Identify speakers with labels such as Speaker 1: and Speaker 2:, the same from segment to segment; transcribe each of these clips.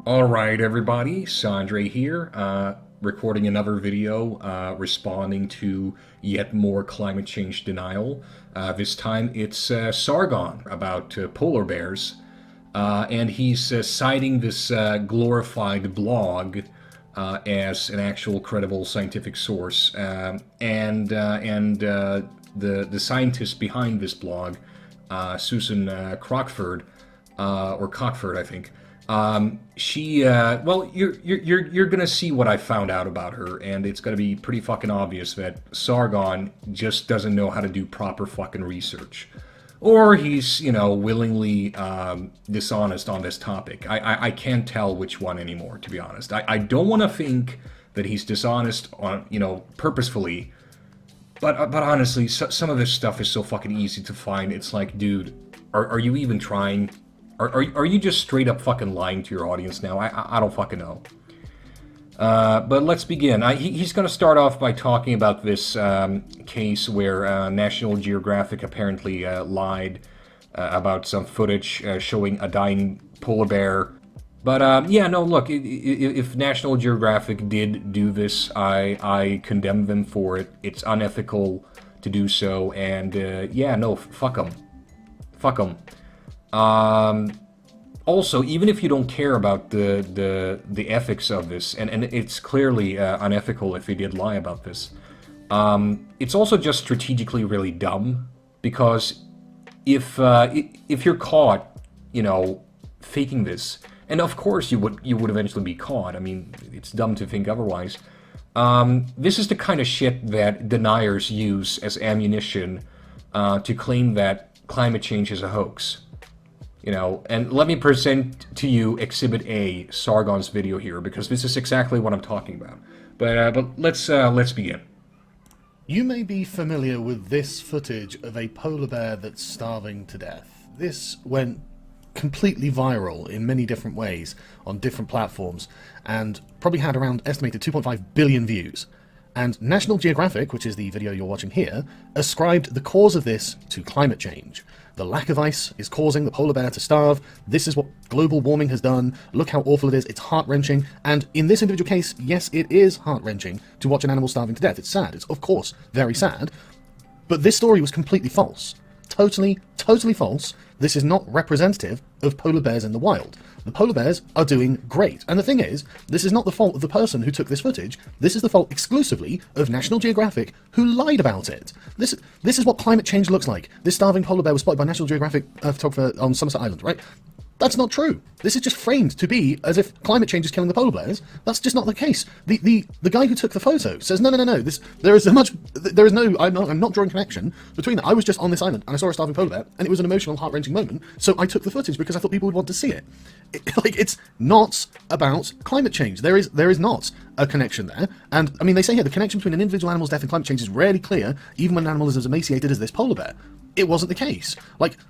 Speaker 1: Alright everybody, Sandre here, recording another video responding to yet more climate change denial. This time it's Sargon about polar bears, and he's citing this glorified blog as an actual credible scientific source, the scientist behind this blog, Susan Crockford, or Cockford, I think. Well, you're gonna see what I found out about her, and it's gonna be pretty fucking obvious that Sargon just doesn't know how to do proper fucking research. Or he's, willingly dishonest on this topic. I can't tell which one anymore, to be honest. I don't want to think that he's dishonest on, purposefully, but honestly, some of this stuff is so fucking easy to find. It's like, dude, are you even trying? Are you just straight up fucking lying to your audience now? I don't fucking know. But let's begin. He's going to start off by talking about this case where National Geographic apparently lied about some footage showing a dying polar bear. But yeah, no, look, if National Geographic did do this, I condemn them for it. It's unethical to do so, and yeah, no, fuck them. Fuck them. Also, even if you don't care about the ethics of this, and it's clearly unethical if they did lie about this, it's also just strategically really dumb, because if you're caught, faking this, and of course you would eventually be caught. I mean, it's dumb to think otherwise. This is the kind of shit that deniers use as ammunition to claim that climate change is a hoax. And let me present to you Exhibit A, Sargon's video here, because this is exactly what I'm talking about. But let's begin.
Speaker 2: You may be familiar with this footage of a polar bear that's starving to death. This went completely viral in many different ways on different platforms, and probably had around estimated 2.5 billion views. And National Geographic, which is the video you're watching here, ascribed the cause of this to climate change. The lack of ice is causing the polar bear to starve. This is what global warming has done. Look how awful it is. It's heart-wrenching. And in this individual case, yes, it is heart-wrenching to watch an animal starving to death. It's sad. It's, of course, very sad. But this story was completely false. Totally false. This is not representative of polar bears in the wild. The polar bears are doing great. And the thing is, this is not the fault of the person who took this footage. This is the fault exclusively of National Geographic, who lied about it. This is what climate change looks like. This starving polar bear was spotted by National Geographic photographer on Somerset Island, right? That's not true. This is just framed to be as if climate change is killing the polar bears. That's just not the case. The guy who took the photo says no. I'm not drawing connection between that. I was just on this island and I saw a starving polar bear, and it was an emotional, heart-wrenching moment. So I took the footage because I thought people would want to see it. It's not about climate change. There is not a connection there. And I mean, they say here the connection between an individual animal's death and climate change is rarely clear, even when an animal is as emaciated as this polar bear. It wasn't the case.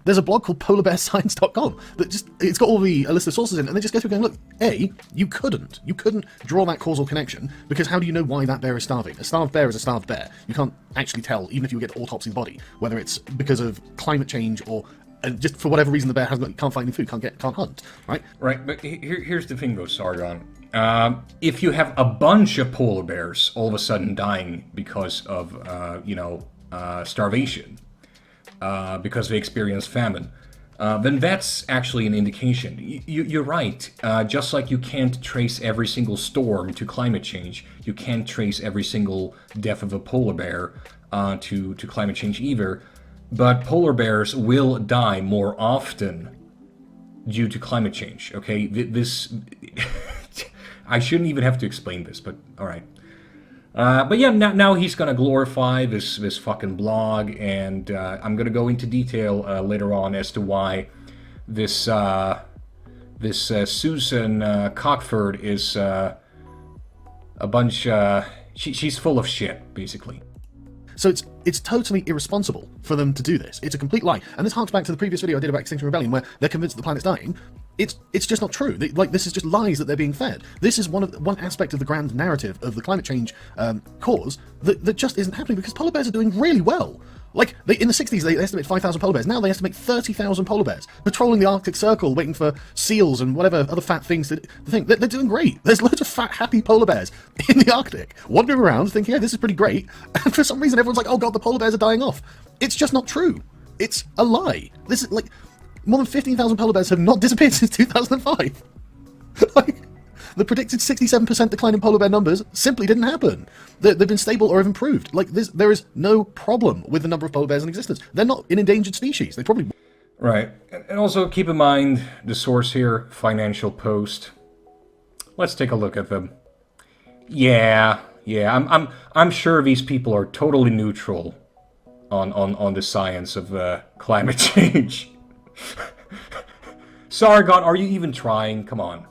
Speaker 2: There's a blog called polarbearscience.com that it's got all a list of sources in it, and they just go through going, look, A, you couldn't draw that causal connection, because how do you know why that bear is starving? A starved bear is a starved bear. You can't actually tell, even if you get autopsy the body, whether it's because of climate change or just for whatever reason the bear can't find any food, can't hunt, right?
Speaker 1: Right, but here's the thing though, Sargon. If you have a bunch of polar bears all of a sudden dying because of, starvation, because they experience famine, then that's actually an indication. You're right. Just like you can't trace every single storm to climate change, you can't trace every single death of a polar bear to climate change either. But polar bears will die more often due to climate change. Okay, this I shouldn't even have to explain this, but all right. But yeah, now he's gonna glorify this fucking blog, and I'm gonna go into detail later on as to why this Susan Cockford is a bunch. She's full of shit, basically.
Speaker 2: So it's totally irresponsible for them to do this. It's a complete lie. And this harks back to the previous video I did about Extinction Rebellion, where they're convinced the planet's dying. it's just not true. Like, this is just lies that they're being fed. This is one aspect of the grand narrative of the climate change cause that just isn't happening, because polar bears are doing really well. Like, in the 60s, they estimate 5,000 polar bears. Now they estimate 30,000 polar bears patrolling the Arctic Circle, waiting for seals and whatever other fat things to think. They're doing great. There's loads of fat, happy polar bears in the Arctic, wandering around thinking, yeah, this is pretty great. And for some reason, everyone's like, oh god, the polar bears are dying off. It's just not true. It's a lie. This is, like, more than 15,000 polar bears have not disappeared since 2005. Like, the predicted 67% decline in polar bear numbers simply didn't happen. They've been stable or have improved. Like, there is no problem with the number of polar bears in existence. They're not an endangered species. They probably...
Speaker 1: Right. And also keep in mind the source here, Financial Post. Let's take a look at them. Yeah, I'm sure these people are totally neutral on the science of climate change. Sargon, are you even trying? Come on.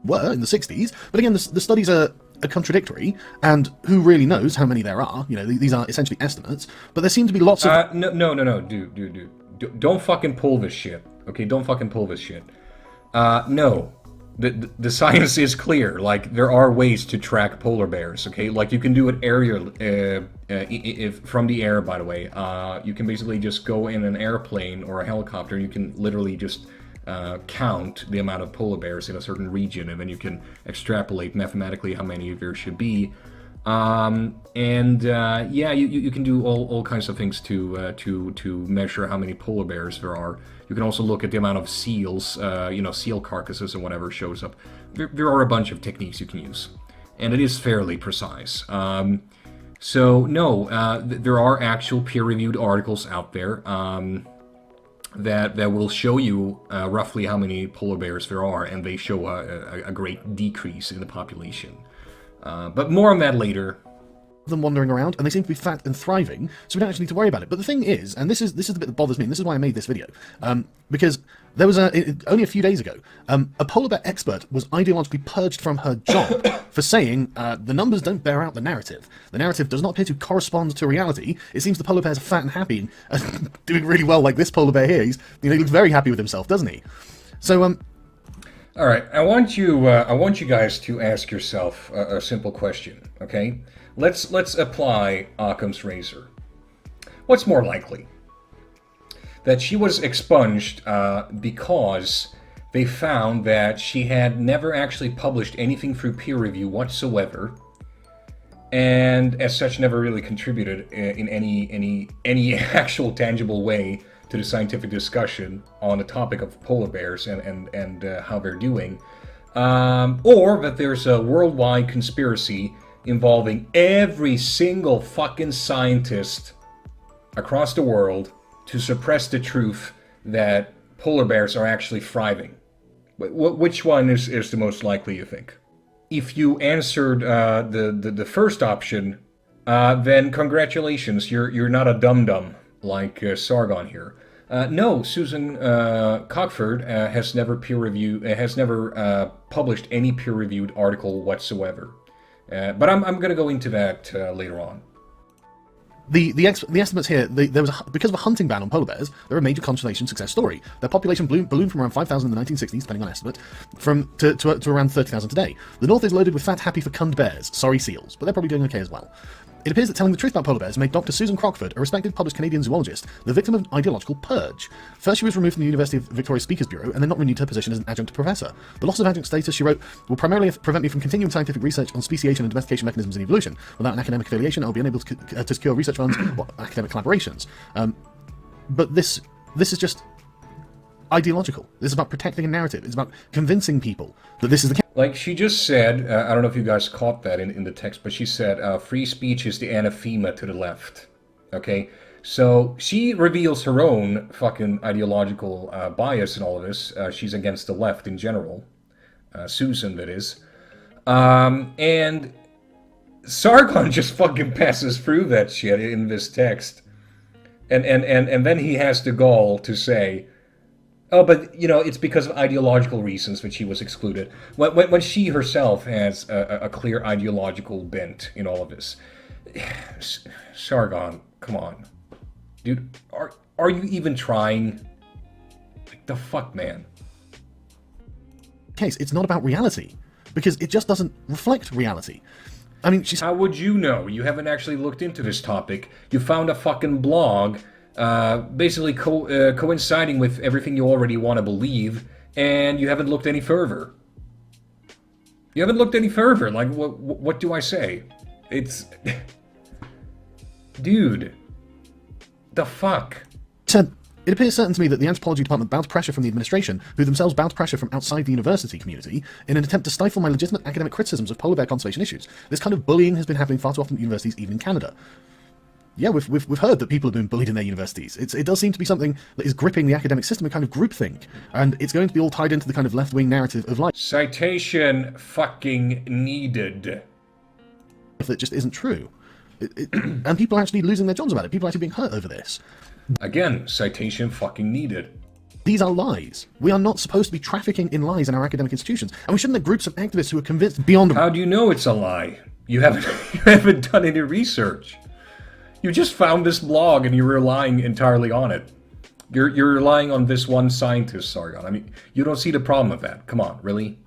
Speaker 2: Were in the 60s, but again, the studies are contradictory, and who really knows how many there are? You know, these are essentially estimates, but there seem to be lots of...
Speaker 1: No, dude. Don't fucking pull this shit, okay? Don't fucking pull this shit. No. The science is clear. Like, there are ways to track polar bears, okay? Like, you can do it aerial, from the air, by the way. You can basically just go in an airplane or a helicopter, and you can literally just count the amount of polar bears in a certain region, and then you can extrapolate mathematically how many there should be. Yeah, you can do all kinds of things to measure how many polar bears there are. You can also look at the amount of seals, seal carcasses and whatever shows up. There are a bunch of techniques you can use, and it is fairly precise. So no, there are actual peer-reviewed articles out there that will show you roughly how many polar bears there are, and they show a great decrease in the population. But more on that later.
Speaker 2: Them wandering around, and they seem to be fat and thriving, so we don't actually need to worry about it. But the thing is, and this is the bit that bothers me, and this is why I made this video, because there was only a few days ago, a polar bear expert was ideologically purged from her job for saying the numbers don't bear out the narrative. The narrative does not appear to correspond to reality. It seems the polar bears are fat and happy and doing really well, like this polar bear here. He looks very happy with himself, doesn't he? So
Speaker 1: all right, I want you guys to ask yourself a simple question, okay? Let's apply Occam's razor. What's more likely? That she was expunged because they found that she had never actually published anything through peer review whatsoever, and as such never really contributed in any actual tangible way to the scientific discussion on the topic of polar bears and how they're doing, or that there's a worldwide conspiracy involving every single fucking scientist across the world to suppress the truth that polar bears are actually thriving. Which one is the most likely, you think? If you answered the first option, then congratulations, you're not a dum-dum like Sargon here. No, Susan Cockford has never published any peer-reviewed article whatsoever. But I'm going to go into that later on.
Speaker 2: The estimates here, there was because of a hunting ban on polar bears, they're a major conservation success story. Their population ballooned from around 5,000 in the 1960s, depending on estimate, to around 30,000 today. The north is loaded with fat, happy, fecund bears. Sorry, seals, but they're probably doing okay as well. It appears that telling the truth about polar bears made Dr. Susan Crockford, a respected published Canadian zoologist, the victim of an ideological purge. First, she was removed from the University of Victoria Speakers Bureau, and then not renewed her position as an adjunct professor. The loss of adjunct status, she wrote, will primarily prevent me from continuing scientific research on speciation and domestication mechanisms in evolution. Without an academic affiliation, I will be unable to secure research funds or academic collaborations. But this is just ideological. This is about protecting a narrative. It's about convincing people that this is the case.
Speaker 1: Like she just said, I don't know if you guys caught that in the text, but she said free speech is the anathema to the left. Okay? So she reveals her own fucking ideological bias in all of this. She's against the left in general. Susan, that is. And Sargon just fucking passes through that shit in this text. And then he has the gall to say, oh, but, it's because of ideological reasons that she was excluded. When she herself has a clear ideological bent in all of this. Sargon, come on. Dude, are you even trying? Like, the fuck, man?
Speaker 2: case, it's not about reality, because it just doesn't reflect reality. I mean,
Speaker 1: How would you know? You haven't actually looked into this topic. You found a fucking blog, basically coinciding with everything you already want to believe, and you haven't looked any further. You haven't looked any further. Like, what do I say? It's... Dude. The fuck?
Speaker 2: said, it appears certain to me that the anthropology department bowed pressure from the administration, who themselves bowed pressure from outside the university community, in an attempt to stifle my legitimate academic criticisms of polar bear conservation issues. This kind of bullying has been happening far too often at universities, even in Canada. Yeah, we've heard that people have been bullied in their universities. It does seem to be something that is gripping the academic system, a kind of groupthink, and it's going to be all tied into the kind of left-wing narrative of life.
Speaker 1: Citation fucking needed.
Speaker 2: That just isn't true. And people are actually losing their jobs about it. People are actually being hurt over this.
Speaker 1: Again, citation fucking needed.
Speaker 2: These are lies. We are not supposed to be trafficking in lies in our academic institutions, and we shouldn't have groups of activists who are convinced beyond...
Speaker 1: How do you know it's a lie? You haven't done any research. You just found this blog and you're relying entirely on it. You're relying on this one scientist, Sargon. I mean, you don't see the problem with that. Come on, really?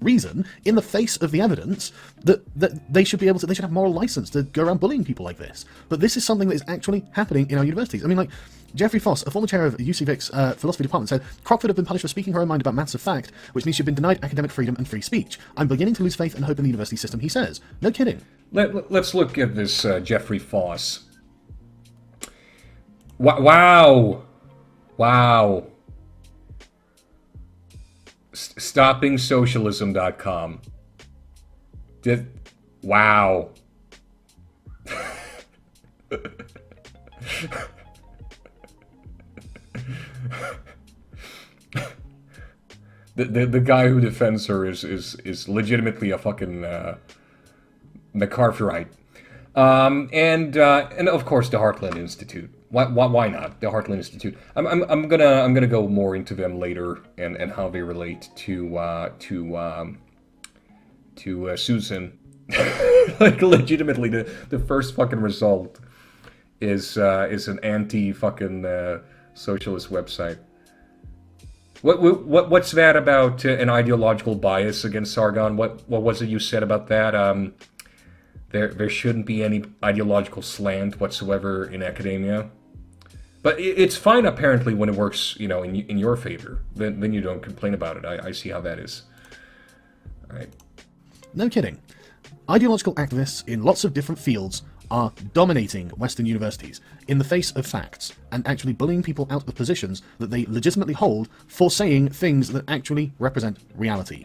Speaker 2: Reason, in the face of the evidence, that they should have moral license to go around bullying people like this. But this is something that is actually happening in our universities. I mean, like, Jeffrey Foss, a former chair of UCVic's philosophy department, said, Crockford have been punished for speaking her own mind about matters of fact, which means she's been denied academic freedom and free speech. I'm beginning to lose faith and hope in the university system, he says. No kidding.
Speaker 1: Let's look at this Jeffrey Foss. Wow. StoppingSocialism.com. Wow. The guy who defends her is legitimately a fucking McCarthyite. And of course the Heartland Institute. Why not the Heartland Institute? I'm gonna go more into them later and how they relate to Susan. Like legitimately, the first fucking result is an anti fucking socialist website. What's that about an ideological bias against Sargon? What was it you said about that? There shouldn't be any ideological slant whatsoever in academia. But it's fine apparently when it works, you know, in your favor. Then you don't complain about it. I see how that is. All right.
Speaker 2: No kidding. Ideological activists in lots of different fields are dominating Western universities in the face of facts and actually bullying people out of positions that they legitimately hold for saying things that actually represent reality.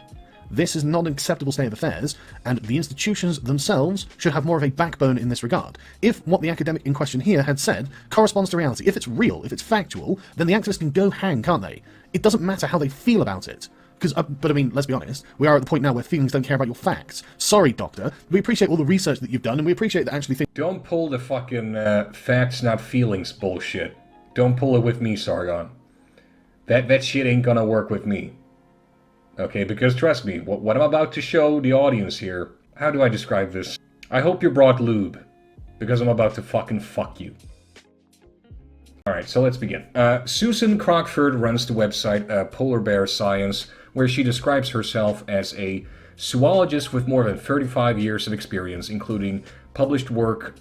Speaker 2: This is not an acceptable state of affairs, and the institutions themselves should have more of a backbone in this regard. If what the academic in question here had said corresponds to reality, if it's real, if it's factual, then the activists can go hang, can't they? It doesn't matter how they feel about it. But I mean, let's be honest, we are at the point now where feelings don't care about your facts. Sorry, doctor, we appreciate all the research that you've done, and we appreciate that actually things...
Speaker 1: Don't pull the fucking facts not feelings bullshit. Don't pull it with me, Sargon. That shit ain't gonna work with me. Okay, because trust me, what I'm about to show the audience here, how do I describe this? I hope you brought lube, because I'm about to fucking fuck you. Alright, so let's begin. Susan Crockford runs the website Polar Bear Science, where she describes herself as a zoologist with more than 35 years of experience, including published work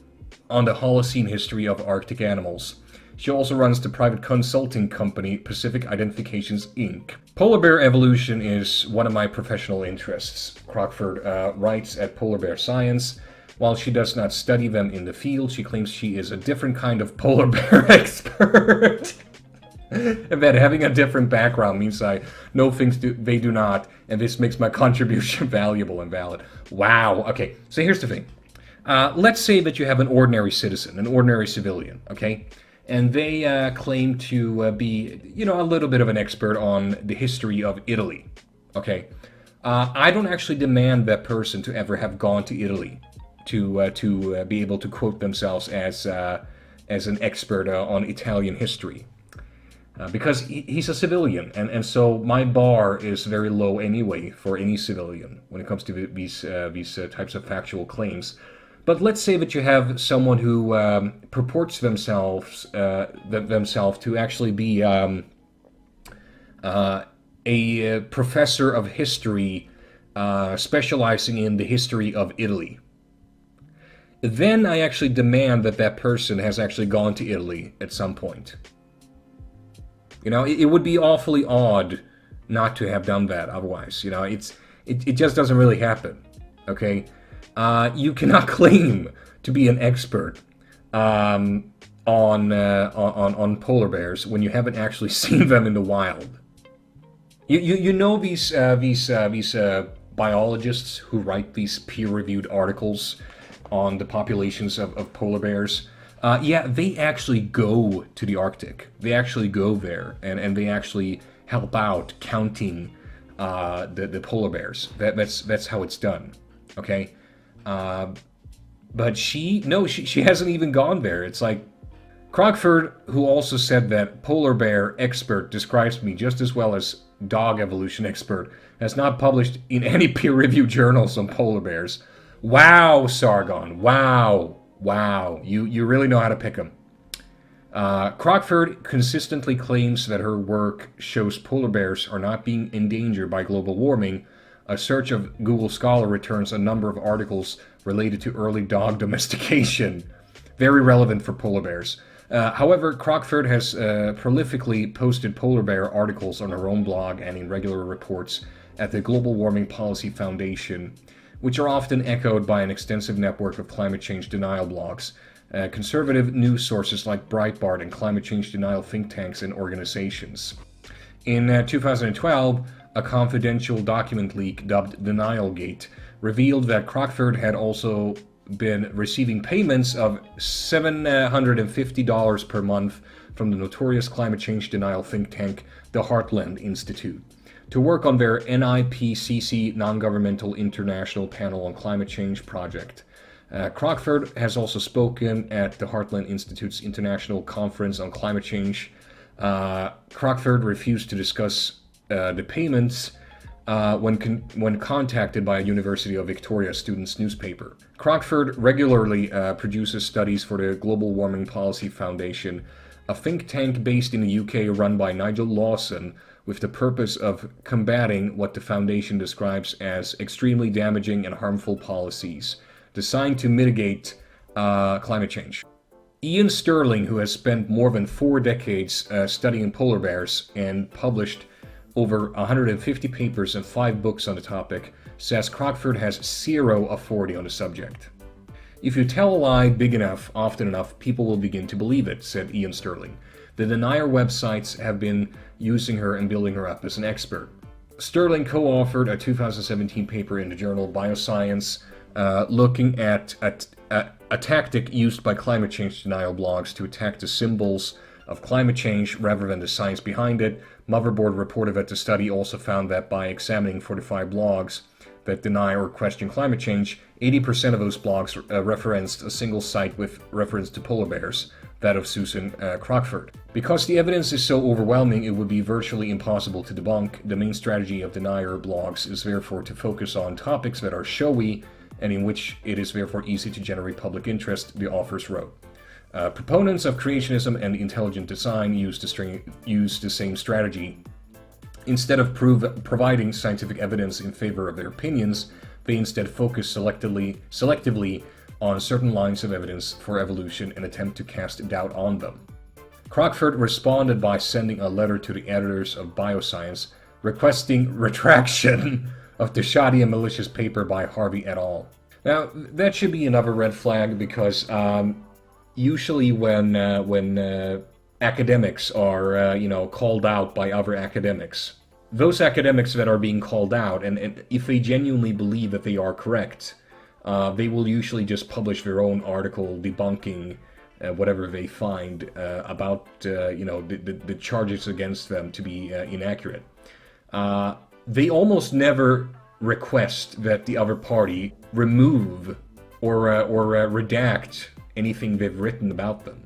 Speaker 1: on the Holocene history of Arctic animals. She also runs the private consulting company Pacific Identifications, Inc. Polar bear evolution is one of my professional interests. Crockford writes at Polar Bear Science. While she does not study them in the field, she claims she is a different kind of polar bear expert. And that having a different background means I know things they do not, and this makes my contribution valuable and valid. Wow. Okay, so here's the thing. Let's say that you have an ordinary citizen, an ordinary civilian, okay? And they claim to be, you know, a little bit of an expert on the history of Italy, okay? I don't actually demand that person to ever have gone to Italy to be able to quote themselves as an expert on Italian history. Because he's a civilian, and so my bar is very low anyway for any civilian when it comes to these types of factual claims. But let's say that you have someone who purports themselves to actually be a professor of history specializing in the history of Italy. Then I actually demand that that person has actually gone to Italy at some point. You know, it would be awfully odd not to have done that otherwise. You know, it just doesn't really happen. Okay? You cannot claim to be an expert on polar bears when you haven't actually seen them in the wild. You know these biologists who write these peer-reviewed articles on the populations of polar bears. Yeah, they actually go to the Arctic. They actually go there, and they actually help out counting the polar bears. That's how it's done. Okay, but she hasn't even gone there. It's like Crockford, who also said that polar bear expert describes me just as well as dog evolution expert, has not published in any peer-reviewed journals on polar bears. Wow, Sargon. Wow. You really know how to pick them. Crockford consistently claims that her work shows polar bears are not being endangered by global warming. A search of Google Scholar returns a number of articles related to early dog domestication. Very relevant for polar bears. However, Crockford has prolifically posted polar bear articles on her own blog and in regular reports at the Global Warming Policy Foundation, which are often echoed by an extensive network of climate change denial blogs, conservative news sources like Breitbart, and climate change denial think tanks and organizations. In 2012, a confidential document leak dubbed Denialgate revealed that Crockford had also been receiving payments of $750 per month from the notorious climate change denial think tank, the Heartland Institute, to work on their NIPCC Non-Governmental International Panel on Climate Change project. Crockford has also spoken at the Heartland Institute's International Conference on Climate Change. Crockford refused to discuss the payments when contacted by a University of Victoria students' newspaper. Crockford regularly produces studies for the Global Warming Policy Foundation, a think tank based in the UK run by Nigel Lawson, with the purpose of combating what the foundation describes as extremely damaging and harmful policies designed to mitigate climate change. Ian Sterling, who has spent more than 4 decades studying polar bears and published over 150 papers and 5 books on the topic, says Crockford has zero authority on the subject. If you tell a lie big enough, often enough, people will begin to believe it, said Ian Sterling. The denier websites have been using her and building her up as an expert. Sterling co-authored a 2017 paper in the journal Bioscience, looking at a tactic used by climate change denial blogs to attack the symbols of climate change rather than the science behind it. Motherboard reported that the study also found that by examining 45 blogs that deny or question climate change, 80% of those blogs referenced a single site with reference to polar bears, that of Susan Crockford. Because the evidence is so overwhelming, it would be virtually impossible to debunk. The main strategy of denier blogs is therefore to focus on topics that are showy and in which it is therefore easy to generate public interest, the authors wrote. Proponents of creationism and intelligent design use the same strategy. Instead of providing scientific evidence in favor of their opinions, they instead focus selectively on certain lines of evidence for evolution and attempt to cast doubt on them. Crockford responded by sending a letter to the editors of Bioscience requesting retraction of the shoddy and malicious paper by Harvey et al. Now, that should be another red flag because usually when academics are called out by other academics, those academics that are being called out, and if they genuinely believe that they are correct, they will usually just publish their own article debunking whatever they find about the charges against them to be inaccurate. They almost never request that the other party remove or redact anything they've written about them.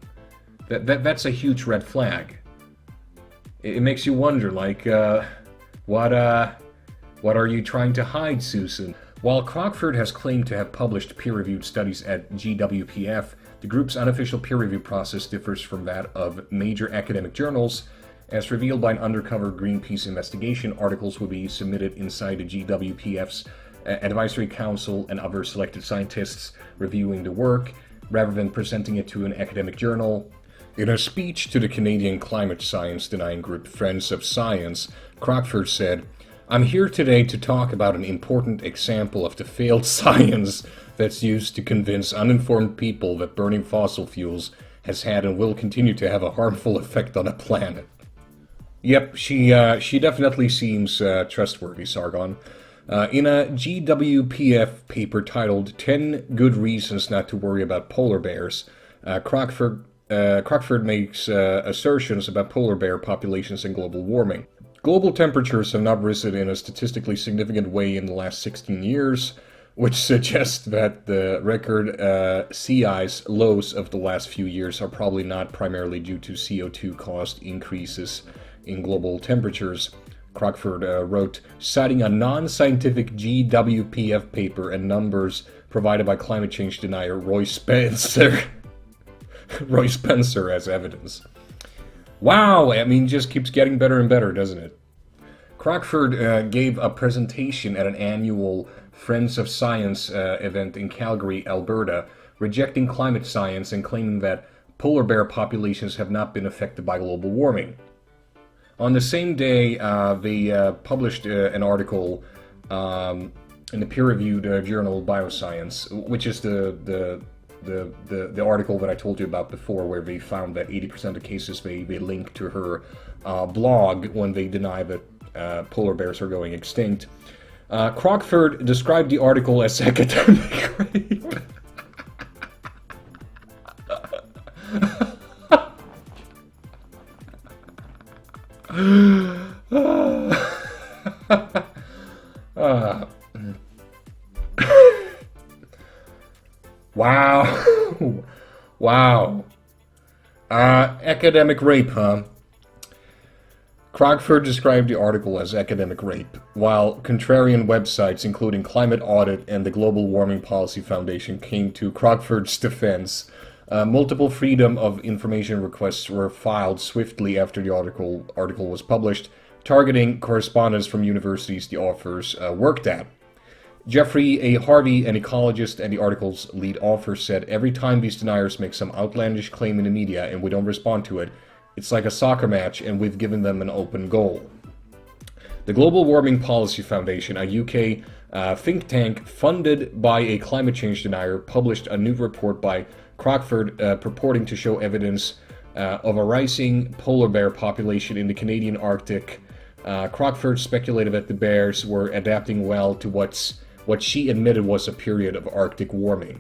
Speaker 1: That's a huge red flag. It makes you wonder, like, what are you trying to hide, Susan? While Crockford has claimed to have published peer-reviewed studies at GWPF, the group's unofficial peer review process differs from that of major academic journals, As revealed by an undercover Greenpeace investigation, articles will be submitted inside the GWPF's advisory council and other selected scientists reviewing the work, rather than presenting it to an academic journal. In a speech to the Canadian climate science denying group Friends of Science, Crockford said, "I'm here today to talk about an important example of the failed science that's used to convince uninformed people that burning fossil fuels has had and will continue to have a harmful effect on the planet." Yep, she definitely seems trustworthy, Sargon. In a GWPF paper titled 10 Good Reasons Not to Worry About Polar Bears, Crockford makes assertions about polar bear populations and global warming. Global temperatures have not risen in a statistically significant way in the last 16 years, which suggests that the record sea ice lows of the last few years are probably not primarily due to CO2-caused increases in global temperatures. Crockford wrote, citing a non-scientific GWPF paper and numbers provided by climate change denier Roy Spencer as evidence. Wow, I mean, just keeps getting better and better, doesn't it? Crockford gave a presentation at an annual Friends of Science event in Calgary, Alberta, rejecting climate science and claiming that polar bear populations have not been affected by global warming. On the same day, they published an article in the peer-reviewed journal Bioscience, which is the article that I told you about before, where they found that 80% of cases they link to her blog when they deny that polar bears are going extinct. Crockford described the article as academic rape. Wow. Wow. Academic rape, huh? Crockford described the article as academic rape, while contrarian websites including Climate Audit and the Global Warming Policy Foundation came to Crockford's defense. Multiple Freedom of Information requests were filed swiftly after the article was published, targeting correspondents from universities the authors worked at. Jeffrey A. Harvey, an ecologist and the article's lead author, said, "Every time these deniers make some outlandish claim in the media and we don't respond to it, it's like a soccer match and we've given them an open goal." The Global Warming Policy Foundation, a UK think tank funded by a climate change denier, published a new report by Crockford purporting to show evidence of a rising polar bear population in the Canadian Arctic. Crockford speculated that the bears were adapting well to what she admitted was a period of Arctic warming.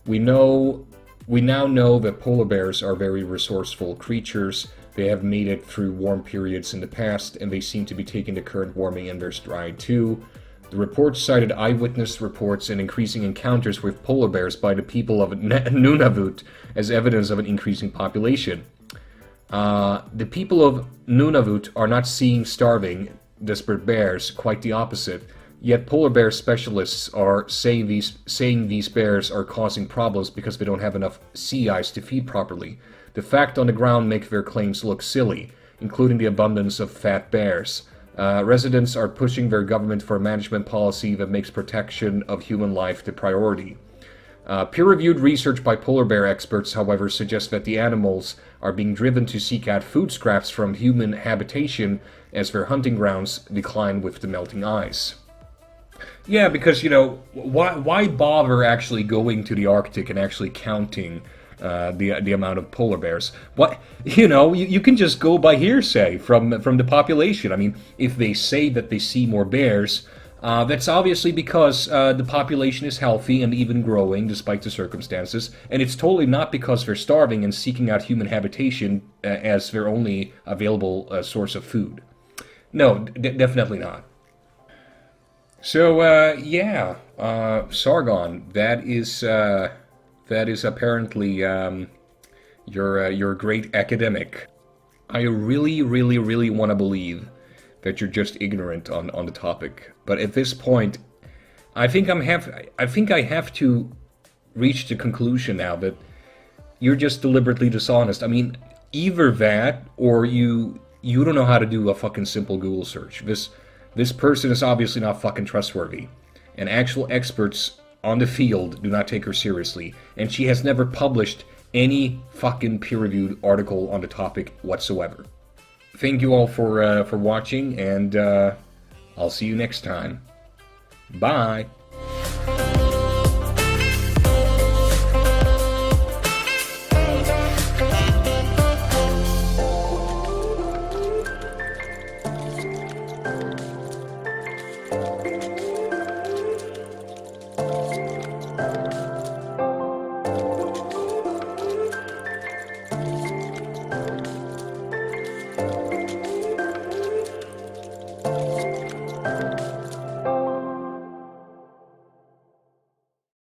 Speaker 1: We now know that polar bears are very resourceful creatures. They have made it through warm periods in the past, and they seem to be taking the current warming in their stride too. The report cited eyewitness reports and increasing encounters with polar bears by the people of Nunavut as evidence of an increasing population. The people of Nunavut are not seeing starving, desperate bears, quite the opposite. Yet polar bear specialists are saying these bears are causing problems because they don't have enough sea ice to feed properly. The facts on the ground make their claims look silly, including the abundance of fat bears. Residents are pushing their government for a management policy that makes protection of human life the priority. Peer-reviewed research by polar bear experts, however, suggests that the animals are being driven to seek out food scraps from human habitation as their hunting grounds decline with the melting ice. Yeah, because, why bother actually going to the Arctic and actually counting the amount of polar bears? What you can just go by hearsay from the population. I mean, if they say that they see more bears, that's obviously because the population is healthy and even growing despite the circumstances, and it's totally not because they're starving and seeking out human habitation as their only available source of food. No, definitely not. So Sargon, that is apparently you're a great academic. I really, really, really want to believe that you're just ignorant on the topic, but at this point, I think I have to reach the conclusion now that you're just deliberately dishonest. I mean, either that or you You don't know how to do a fucking simple Google search. This person is obviously not fucking trustworthy. And actual experts on the field do not take her seriously. And she has never published any fucking peer-reviewed article on the topic whatsoever. Thank you all for watching, and I'll see you next time. Bye.